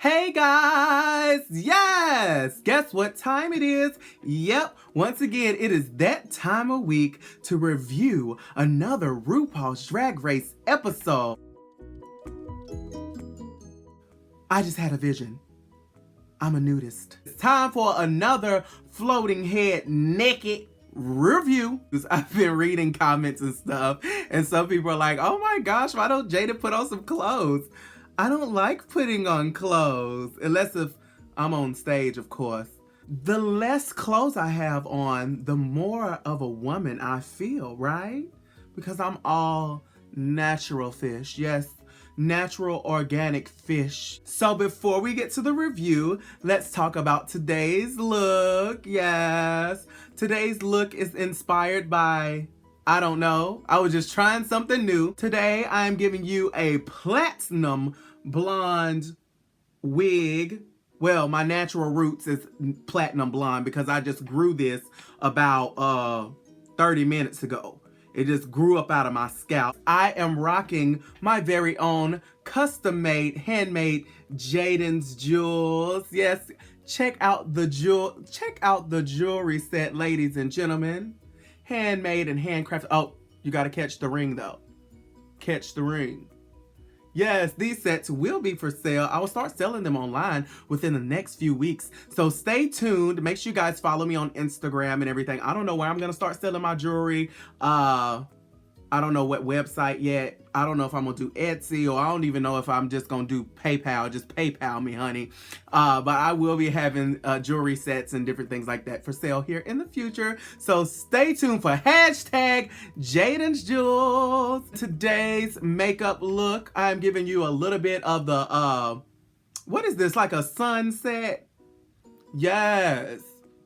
Hey guys! Yes! Guess what time it is? Yep, once again, it is that time of week to review another RuPaul's Drag Race episode. I just had a vision. I'm a nudist. It's time for another floating head naked review. I've been reading comments and stuff, and some people are like, oh my gosh, why don't Jaidynn put on some clothes? I don't like putting on clothes, unless if I'm on stage, of course. The less clothes I have on, the more of a woman I feel, right? Because I'm all natural fish. Yes, natural organic fish. So before we get to the review, let's talk about today's look. Yes, today's look is inspired by, I don't know, I was just trying something new. Today I am giving you a platinum blonde wig. Well, my natural roots is platinum blonde because I just grew this about 30 minutes ago. It just grew up out of my scalp. I am rocking my very own custom-made, handmade Jaidynn's jewels. Yes, check out the jewelry set, ladies and gentlemen. Handmade and handcrafted. Oh, you gotta catch the ring though. Catch the ring. Yes, these sets will be for sale. I will start selling them online within the next few weeks. So stay tuned. Make sure you guys follow me on Instagram and everything. I don't know where I'm going to start selling my jewelry. I don't know what website yet. I don't know if I'm going to do Etsy, or I don't even know if I'm just going to do PayPal. Just PayPal me, honey. But I will be having jewelry sets and different things like that for sale here in the future. So stay tuned for hashtag Jaidynn's Jewels. Today's makeup look, I'm giving you a little bit of the, what is this, like a sunset? Yes.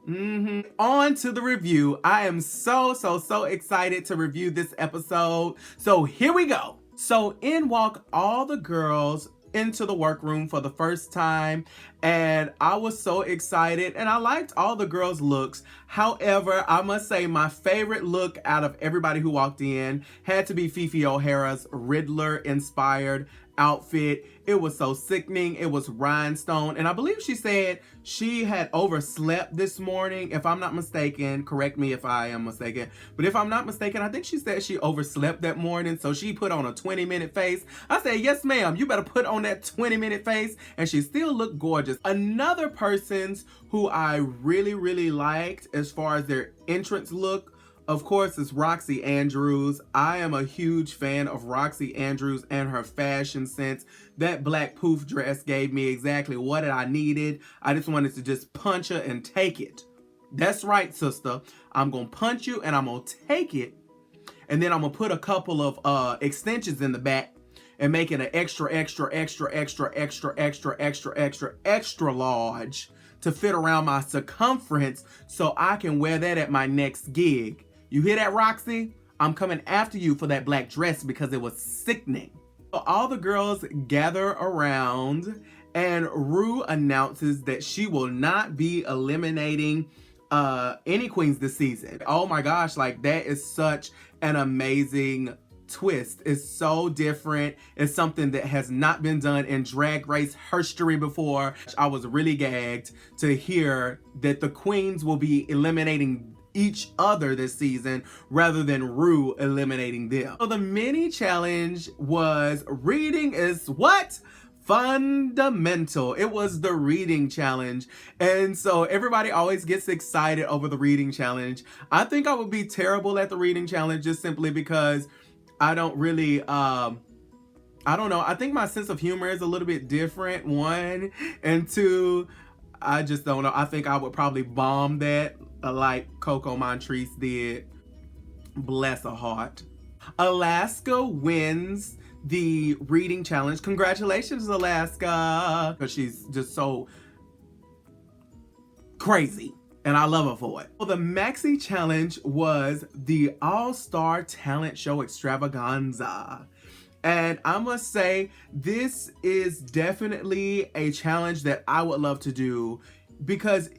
On to the review. I am so excited to review this episode. So here we go. So in walk all the girls into the workroom for the first time, and I was so excited, and I liked all the girls' looks. However, I must say my favorite look out of everybody who walked in had to be Fifi O'Hara's Riddler inspired outfit. It was so sickening. It was rhinestone, and I believe she said she had overslept this morning, if I'm not mistaken. Correct me if I am mistaken, but if I'm not mistaken, I think she said she overslept that morning, so she put on a 20-minute face. I said, yes ma'am, you better put on that 20-minute face, and she still looked gorgeous. Another person's who I really liked as far as their entrance look, of course, it's Roxxxy Andrews. I am a huge fan of Roxxxy Andrews and her fashion sense. That black poof dress gave me exactly what I needed. I just wanted to just punch her and take it. That's right, sister. I'm gonna punch you and I'm gonna take it. And then I'm gonna put a couple of extensions in the back and make it an extra large to fit around my circumference so I can wear that at my next gig. You hear that, Roxy? I'm coming after you for that black dress because it was sickening. So all the girls gather around, and Ru announces that she will not be eliminating any queens this season. Oh my gosh, like that is such an amazing twist. It's so different. It's something that has not been done in Drag Race history before. I was really gagged to hear that the queens will be eliminating each other this season rather than Ru eliminating them. So the mini challenge was reading is what? Fundamental. It was the reading challenge, and so everybody always gets excited over the reading challenge. I think I would be terrible at the reading challenge just simply because I don't really I don't know, I think my sense of humor is a little bit different, one, and two, I just don't know. I think I would probably bomb that like Coco Montrese did. Bless her heart. Alaska wins the reading challenge. Congratulations, Alaska. Because she's just so crazy, and I love her for it. Well, the maxi challenge was the All-Star Talent Show Extravaganza. And I must say, this is definitely a challenge that I would love to do because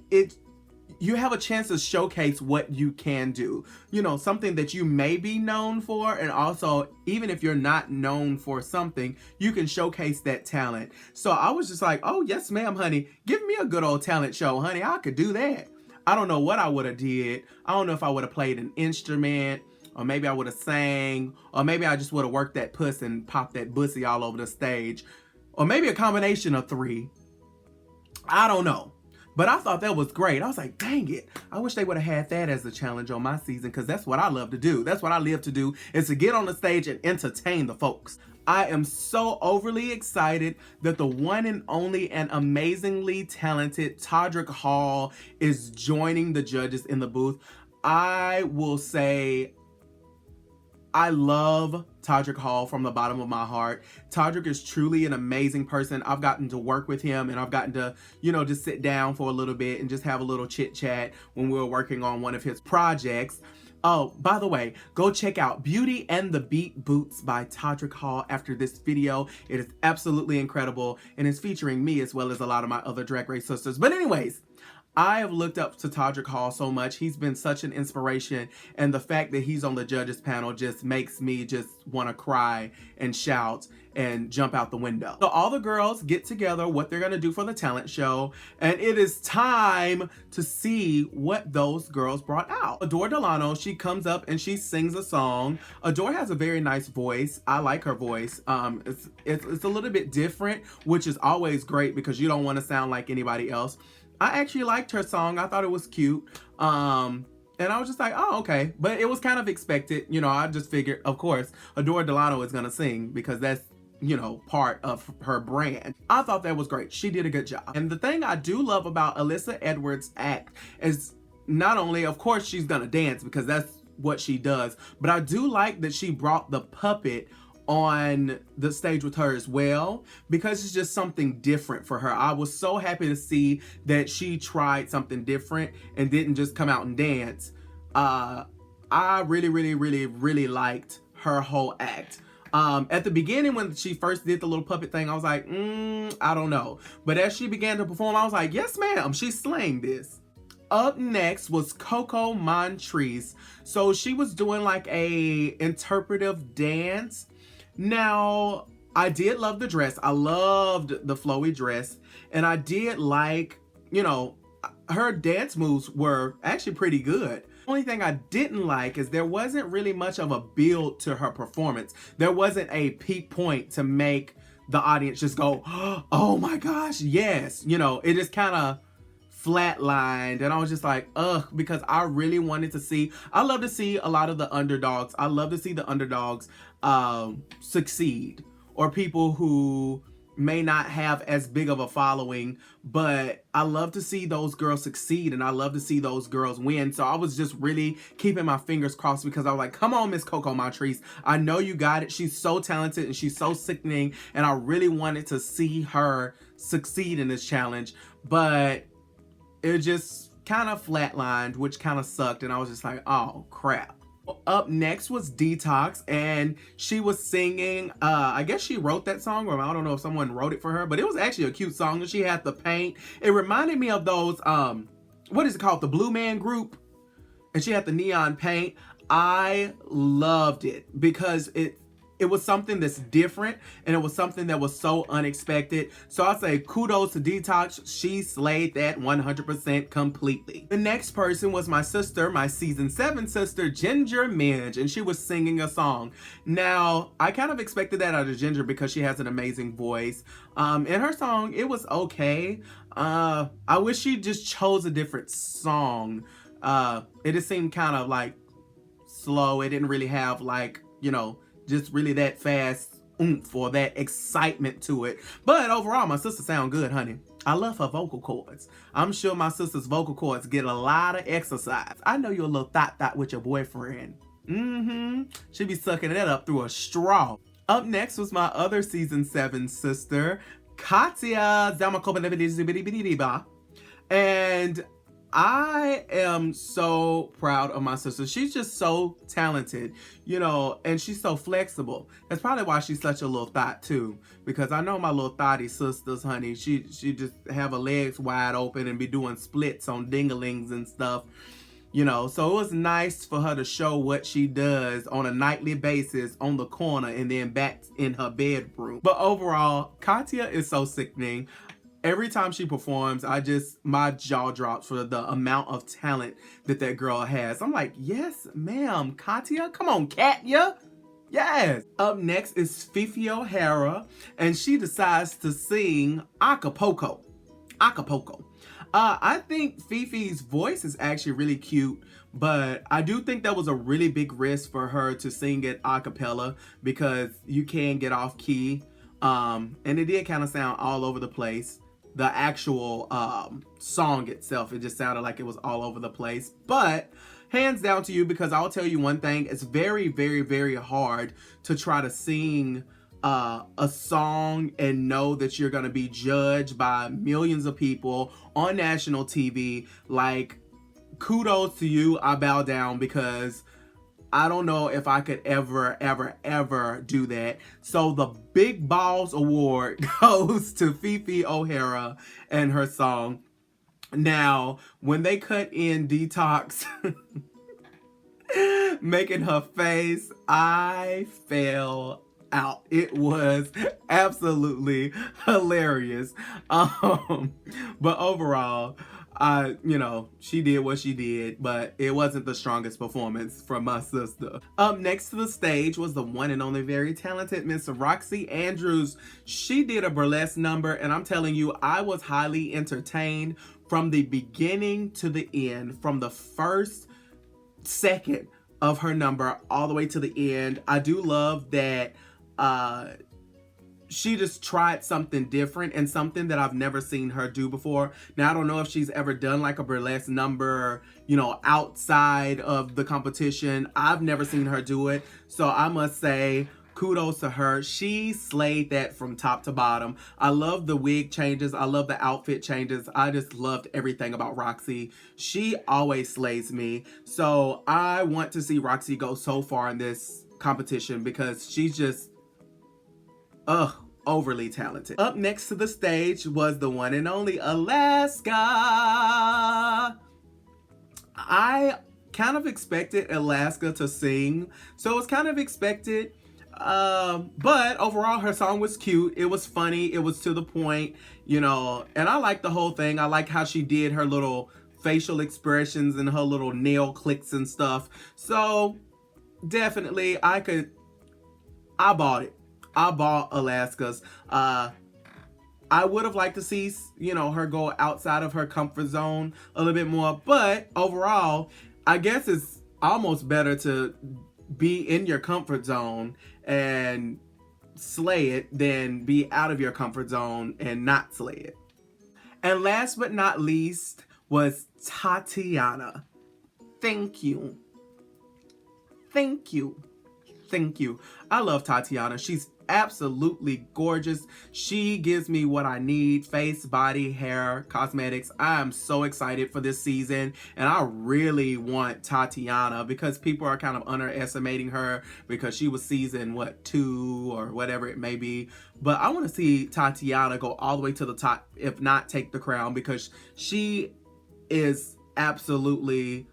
you have a chance to showcase what you can do. You know, something that you may be known for, and also, even if you're not known for something, you can showcase that talent. So I was just like, oh, yes, ma'am, honey. Give me a good old talent show, honey. I could do that. I don't know what I would have did. I don't know if I would have played an instrument, or maybe I would have sang, or maybe I just would have worked that puss and popped that bussy all over the stage, or maybe a combination of three. I don't know. But I thought that was great. I was like, dang it. I wish they would have had that as a challenge on my season, because that's what I love to do. That's what I live to do, is to get on the stage and entertain the folks. I am so overly excited that the one and only and amazingly talented Todrick Hall is joining the judges in the booth. I will say, I love Todrick Hall from the bottom of my heart. Todrick is truly an amazing person. I've gotten to work with him, and I've gotten to, you know, just sit down for a little bit and just have a little chit chat when we were working on one of his projects. Oh, by the way, go check out Beauty and the Beat Boots by Todrick Hall after this video. It is absolutely incredible, and it's featuring me as well as a lot of my other Drag Race sisters. But anyways, I have looked up to Todrick Hall so much. He's been such an inspiration, and the fact that he's on the judges panel just makes me just want to cry and shout and jump out the window. So all the girls get together what they're going to do for the talent show, and it is time to see what those girls brought out. Adore Delano, she comes up and she sings a song. Adore has a very nice voice. I like her voice. It's a little bit different, which is always great because you don't want to sound like anybody else. I actually liked her song. I thought it was cute. And I was just like, oh, okay. But it was kind of expected. You know, I just figured, of course, Adore Delano is going to sing because that's, you know, part of her brand. I thought that was great. She did a good job. And the thing I do love about Alyssa Edwards' act is not only, of course, she's going to dance because that's what she does, but I do like that she brought the puppet on the stage with her as well, because it's just something different for her. I was so happy to see that she tried something different and didn't just come out and dance. I really liked her whole act. At the beginning, when she first did the little puppet thing, I was like, I don't know. But as she began to perform, I was like, yes, ma'am, she's slaying this. Up next was Coco Montrese. So she was doing like a interpretive dance. Now, I did love the dress. I loved the flowy dress. And I did like, you know, her dance moves were actually pretty good. The only thing I didn't like is there wasn't really much of a build to her performance. There wasn't a peak point to make the audience just go, oh my gosh, yes. You know, it just kind of flatlined, and I was just like, ugh, because I really wanted to see, I love to see a lot of the underdogs. I love to see the underdogs succeed, or people who may not have as big of a following, but I love to see those girls succeed, and I love to see those girls win. So I was just really keeping my fingers crossed, because I was like, come on, Miss Coco Montrese, I know you got it. She's so talented and she's so sickening, and I really wanted to see her succeed in this challenge, but it just kind of flatlined, which kind of sucked, and I was just like, oh crap. Up next was Detox, and she was singing, I guess she wrote that song, or I don't know if someone wrote it for her, but it was actually a cute song, and she had the paint. It reminded me of those, what is it called? The Blue Man Group, and she had the neon paint. I loved it because it was something that's different, and it was something that was so unexpected. So I say kudos to Detox. She slayed that 100% completely. The next person was my sister, my season 7 sister, Ginger Minge, and she was singing a song. Now, I kind of expected that out of Ginger because she has an amazing voice. In her song, it was okay. I wish she just chose a different song. It just seemed kind of like slow. It didn't really have like, you know, just really that fast oomph or that excitement to it. But overall, my sister sound good, honey. I love her vocal cords. I'm sure my sister's vocal cords get a lot of exercise. I know you're a little thot with your boyfriend. She be sucking that up through a straw. Up next was my other season 7 sister, Katya. And I am so proud of my sister. She's just so talented, you know, and she's so flexible. That's probably why she's such a little thought too. Because I know my little thotty sisters, honey. She just have her legs wide open and be doing splits on dinglings and stuff. You know, so it was nice for her to show what she does on a nightly basis on the corner and then back in her bedroom. But overall, Katya is so sickening. Every time she performs, my jaw drops for the amount of talent that girl has. I'm like, yes, ma'am, Katya. Come on, Katya. Yes. Up next is Fifi O'Hara, and she decides to sing Acapulco. Acapulco. I think Fifi's voice is actually really cute, but I do think that was a really big risk for her to sing it a cappella because you can get off key. And it did kind of sound all over the place. The actual song itself, it just sounded like it was all over the place. But hands down to you, because I'll tell you one thing, it's very, very, very hard to try to sing a song and know that you're going to be judged by millions of people on national TV. Like, kudos to you. I bow down because I don't know if I could ever do that. So the Big Balls Award goes to Fifi O'Hara and her song. Now, when they cut in Detox making her face, I fell out. It was absolutely hilarious. But overall, you know, she did what she did, but it wasn't the strongest performance from my sister. Up next to the stage was the one and only very talented Miss Roxy Andrews. She did a burlesque number, and I'm telling you, I was highly entertained from the beginning to the end, from the first second of her number all the way to the end. I do love that she just tried something different and something that I've never seen her do before. Now, I don't know if she's ever done like a burlesque number, you know, outside of the competition. I've never seen her do it. So I must say, kudos to her. She slayed that from top to bottom. I love the wig changes. I love the outfit changes. I just loved everything about Roxy. She always slays me. So I want to see Roxy go so far in this competition because she's just overly talented. Up next to the stage was the one and only Alaska. I kind of expected Alaska to sing, so it was kind of expected. But overall, her song was cute. It was funny. It was to the point, you know, and I liked the whole thing. I like how she did her little facial expressions and her little nail clicks and stuff. So definitely I bought it. I bought Alaska's. I would have liked to see, you know, her go outside of her comfort zone a little bit more. But overall, I guess it's almost better to be in your comfort zone and slay it than be out of your comfort zone and not slay it. And last but not least was Tatiana. Thank you. Thank you. Thank you. I love Tatiana. She's absolutely gorgeous. She gives me what I need: face, body, hair, cosmetics. I am so excited for this season, and I really want Tatiana because people are kind of underestimating her because she was season 2 or whatever it may be. But I want to see Tatiana go all the way to the top, if not take the crown, because she is absolutely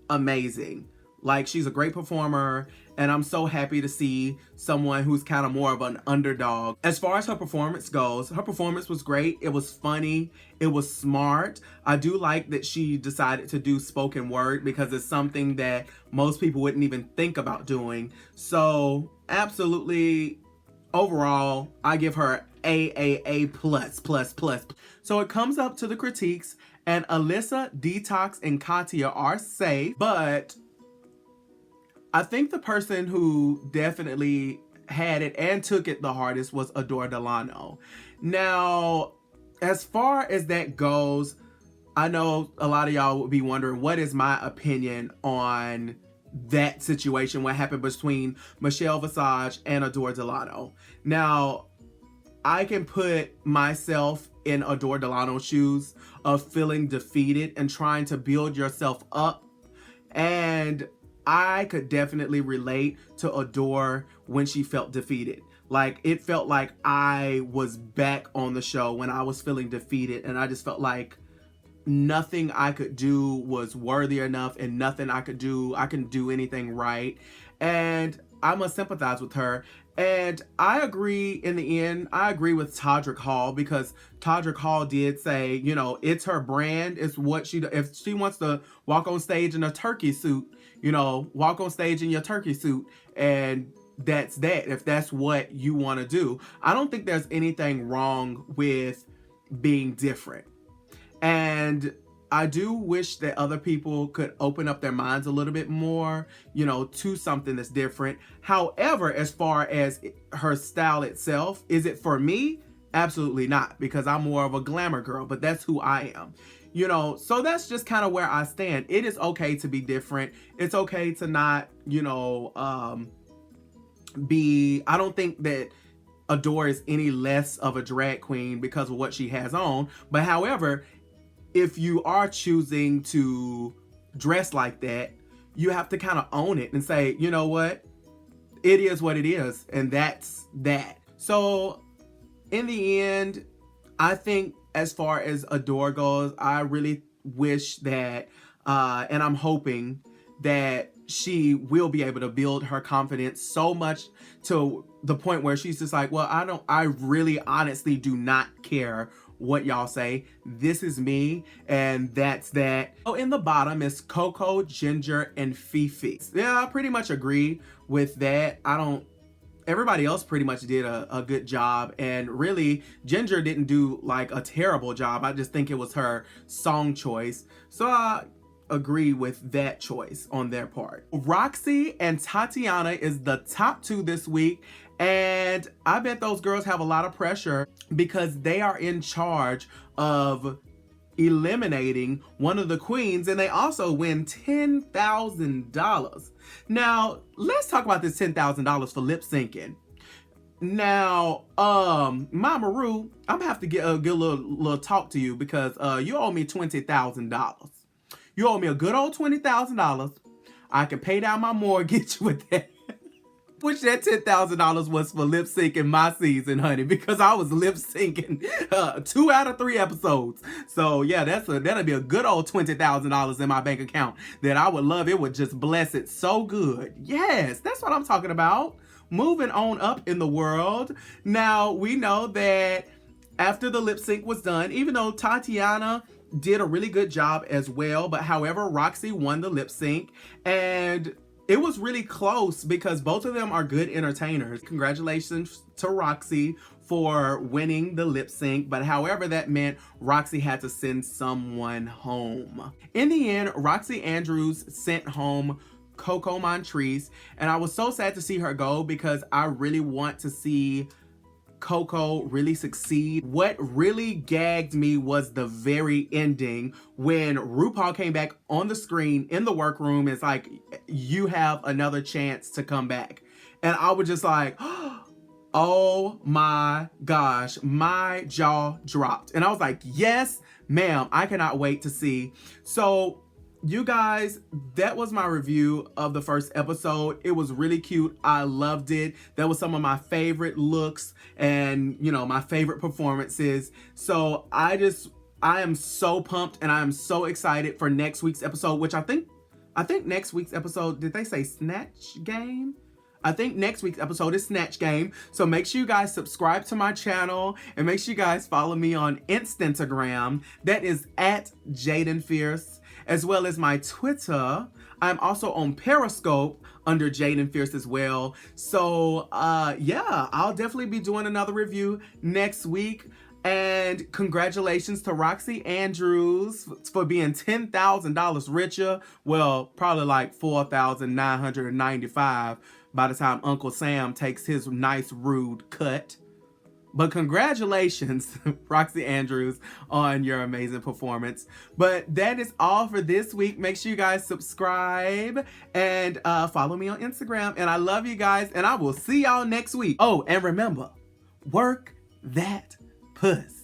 amazing. Like, she's a great performer, and I'm so happy to see someone who's kind of more of an underdog. As far as her performance goes, her performance was great. It was funny. It was smart. I do like that she decided to do spoken word because it's something that most people wouldn't even think about doing. So absolutely, overall, I give her A++++. So it comes up to the critiques, and Alyssa, Detox, and Katya are safe, but I think the person who definitely had it and took it the hardest was Adore Delano. Now, as far as that goes, I know a lot of y'all would be wondering, what is my opinion on that situation, what happened between Michelle Visage and Adore Delano? Now, I can put myself in Adore Delano's shoes of feeling defeated and trying to build yourself up. And I could definitely relate to Adore when she felt defeated. Like, it felt like I was back on the show when I was feeling defeated, and I just felt like nothing I could do was worthy enough, and nothing I couldn't do anything right. And I must sympathize with her. And I agree, in the end, I agree with Todrick Hall, because Todrick Hall did say, you know, it's her brand. It's what if she wants to walk on stage in a turkey suit, you know, walk on stage in your turkey suit, and that's that. If that's what you want to do, I don't think there's anything wrong with being different. And I do wish that other people could open up their minds a little bit more, you know, to something that's different. However, as far as her style itself, is it for me? Absolutely not, because I'm more of a glamour girl, but that's who I am. You know, so that's just kind of where I stand. It is okay to be different. It's okay to not, you know, I don't think that Adore is any less of a drag queen because of what she has on. But however, if you are choosing to dress like that, you have to kind of own it and say, you know what? It is what it is. And that's that. So in the end, I think as far as Adore goes, I really wish that, and I'm hoping that she will be able to build her confidence so much to the point where she's just like, well, I really honestly do not care what y'all say. This is me, and that's that. Oh, in the bottom is Coco, Ginger, and Fifi. Yeah, I pretty much agree with that. Everybody else pretty much did a good job, and really Ginger didn't do like a terrible job. I just think it was her song choice. So I agree with that choice on their part. Roxy and Tatiana is the top two this week, and I bet those girls have a lot of pressure because they are in charge of eliminating one of the queens, and they also win $10,000. Now, let's talk about this $10,000 for lip syncing. Now, Mama Ru, I'm gonna have to get a little talk to you, because you owe me $20,000. You owe me a good old $20,000. I can pay down my mortgage with that. Wish that $10,000 was for lip syncing my season, honey, because I was lip syncing 2 out of 3 episodes. So yeah, that'll be a good old $20,000 in my bank account that I would love. It would just bless it so good. Yes, that's what I'm talking about. Moving on up in the world. Now, we know that after the lip sync was done, even though Tatiana did a really good job as well, but however, Roxy won the lip sync, and it was really close because both of them are good entertainers. Congratulations to Roxy for winning the lip sync, but however, that meant Roxy had to send someone home. In the end, Roxy Andrews sent home Coco Montrese, and I was so sad to see her go because I really want to see Coco really succeed. What really gagged me was the very ending when Rupaul came back on the screen in the workroom. It's like, you have another chance to come back. And I was just like, oh my gosh, my jaw dropped. And I was like, yes, ma'am, I cannot wait to see. So you guys, that was my review of the first episode. It was really cute. I loved it. That was some of my favorite looks and, you know, my favorite performances. So I am so pumped, and I am so excited for next week's episode, which I think next week's episode, did they say Snatch Game? I think next week's episode is Snatch Game. So make sure you guys subscribe to my channel, and make sure you guys follow me on Instagram. That is at Jaidynn Fierce, as well as my Twitter. I'm also on Periscope under Jaidynn Fierce as well. So yeah, I'll definitely be doing another review next week. And congratulations to Roxy Andrews for being $10,000 richer. Well, probably like $4,995 by the time Uncle Sam takes his nice rude cut. But congratulations, Roxy Andrews, on your amazing performance. But that is all for this week. Make sure you guys subscribe and follow me on Instagram. And I love you guys, and I will see y'all next week. Oh, and remember, work, that puss.